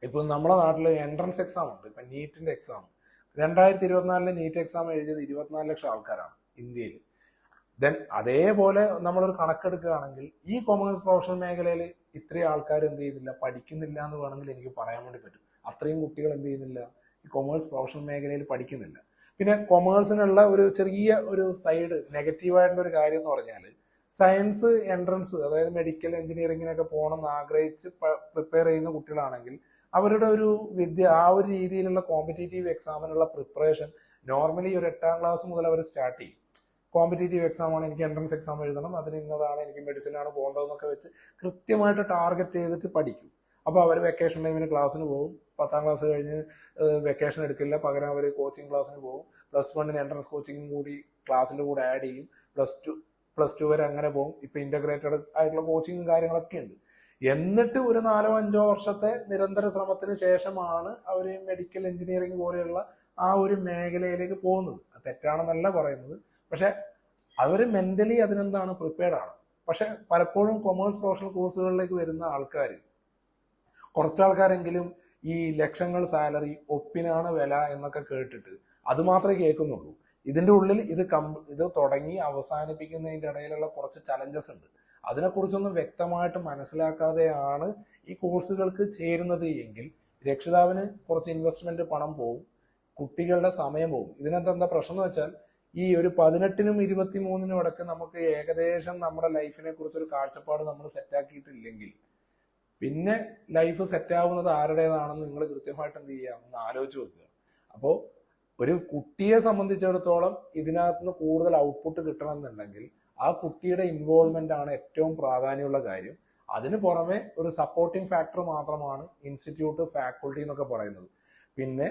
ഇപ്പൊ നമ്മുടെ നാട്ടിൽ എൻട്രൻസ് എക്സാം ഉണ്ട്. ഇപ്പൊ നീറ്റിന്റെ എക്സാം 2024 നീറ്റ് എക്സാം എഴുതിയത് 24 ലക്ഷം ആൾക്കാരാണ് ഇന്ത്യയിൽ. ദെൻ അതേപോലെ നമ്മളൊരു കണക്കെടുക്കുകയാണെങ്കിൽ ഈ കൊമേഴ്സ് പ്രൊഫഷണൽ മേഖലയിൽ ഇത്രയും ആൾക്കാർ എന്ത് ചെയ്യുന്നില്ല, പഠിക്കുന്നില്ല എന്ന് വേണമെങ്കിൽ എനിക്ക് പറയാൻ വേണ്ടി പറ്റും. അത്രയും കുട്ടികൾ എന്ത് ചെയ്യുന്നില്ല, ഈ കൊമേഴ്സ് പ്രൊഫഷണൽ മേഖലയിൽ പഠിക്കുന്നില്ല. പിന്നെ കൊമേഴ്സിനുള്ള ഒരു ചെറിയ ഒരു സൈഡ് നെഗറ്റീവായിട്ടുള്ള ഒരു കാര്യം എന്ന് പറഞ്ഞാൽ സയൻസ് എൻട്രൻസ്, അതായത് മെഡിക്കൽ എഞ്ചിനീയറിങ്ങിനൊക്കെ പോകണം എന്ന് ആഗ്രഹിച്ച് പ്രിപ്പയർ ചെയ്യുന്ന കുട്ടികളാണെങ്കിൽ അവരുടെ ഒരു ആ ഒരു രീതിയിലുള്ള കോമ്പറ്റേറ്റീവ് എക്സാമിനുള്ള പ്രിപ്പറേഷൻ നോർമലി ഒരു 8ാം ക്ലാസ് മുതൽ അവർ സ്റ്റാർട്ട് ചെയ്യും. കോമ്പറ്റേറ്റീവ് എക്സാം ആണ്, എനിക്ക് എൻട്രൻസ് എക്സാം എഴുതണം, അതിന് ഇന്നതാണ്, എനിക്ക് മെഡിസിനാണ് പോകേണ്ടതെന്നൊക്കെ വെച്ച് കൃത്യമായിട്ട് ടാർഗറ്റ് ചെയ്തിട്ട് പഠിക്കും. അപ്പോൾ അവർ വെക്കേഷൻ ടൈമിന് ക്ലാസ്സിന് പോകും. 10ാം ക്ലാസ് കഴിഞ്ഞ് വെക്കേഷൻ എടുക്കില്ല, പകരം അവർ കോച്ചിങ് ക്ലാസ്സിന് പോകും. +1 എൻട്രൻസ് കോച്ചിങ്ങും കൂടി ക്ലാസ്സിൻ്റെ കൂടെ ആഡ് ചെയ്യും. +2 വരെ അങ്ങനെ പോകും. ഇപ്പൊ ഇന്റഗ്രേറ്റഡ് ആയിട്ടുള്ള കോച്ചിങ്ങും കാര്യങ്ങളൊക്കെ ഉണ്ട്. എന്നിട്ട് ഒരു 4-5 വർഷത്തെ നിരന്തര ശ്രമത്തിന് ശേഷമാണ് അവർ മെഡിക്കൽ എഞ്ചിനീയറിംഗ് പോലെയുള്ള ആ ഒരു മേഖലയിലേക്ക് പോകുന്നത്. തെറ്റാണെന്നല്ല പറയുന്നത്, പക്ഷെ അവർ മെന്റലി അതിനെന്താണ് പ്രിപ്പയർഡ് ആണ്. പക്ഷെ പലപ്പോഴും കൊമേഴ്സ് പ്രൊഫഷണൽ കോഴ്സുകളിലേക്ക് വരുന്ന ആൾക്കാർ, കുറച്ചാൾക്കാരെങ്കിലും ഈ ലക്ഷങ്ങൾ സാലറി, ഒപ്പിനാണ് വില എന്നൊക്കെ കേട്ടിട്ട് അത് മാത്രമേ കേൾക്കുന്നുള്ളൂ. ഇതിന്റെ ഉള്ളിൽ ഇത് തുടങ്ങി അവസാനിപ്പിക്കുന്നതിന്റെ ഇടയിലുള്ള കുറച്ച് ചലഞ്ചസ് ഉണ്ട്. അതിനെക്കുറിച്ചൊന്നും വ്യക്തമായിട്ട് മനസ്സിലാക്കാതെയാണ് ഈ കോഴ്സുകൾക്ക് ചേരുന്നത് എങ്കിൽ രക്ഷിതാവിന് കുറച്ച് ഇൻവെസ്റ്റ്മെന്റ് പണം പോവും, കുട്ടികളുടെ സമയം പോവും. ഇതിനെന്താ പ്രശ്നം എന്ന് വെച്ചാൽ ഈ ഒരു 18-നും 23-നും ഇടയ്ക്ക് നമുക്ക് ഏകദേശം നമ്മുടെ ലൈഫിനെ കുറിച്ചൊരു കാഴ്ചപ്പാട് നമ്മൾ സെറ്റാക്കിയിട്ടില്ലെങ്കിൽ പിന്നെ ലൈഫ് സെറ്റാവുന്നത് ആരുടേതാണെന്ന് നിങ്ങൾ കൃത്യമായിട്ട് എന്ത് ചെയ്യുക, ഒന്ന് ആലോചിച്ച് വെക്കുക. അപ്പോൾ ഒരു കുട്ടിയെ സംബന്ധിച്ചിടത്തോളം ഇതിനകത്ത് നിന്ന് കൂടുതൽ ഔട്ട്പുട്ട് കിട്ടണമെന്നുണ്ടെങ്കിൽ ആ കുട്ടിയുടെ ഇൻവോൾവ്മെന്റ് ആണ് ഏറ്റവും പ്രാധാന്യമുള്ള കാര്യം. അതിന് പുറമെ ഒരു സപ്പോർട്ടിംഗ് ഫാക്ടർ മാത്രമാണ് ഇൻസ്റ്റിറ്റ്യൂട്ട്, ഫാക്കൾട്ടി എന്നൊക്കെ പറയുന്നത്. പിന്നെ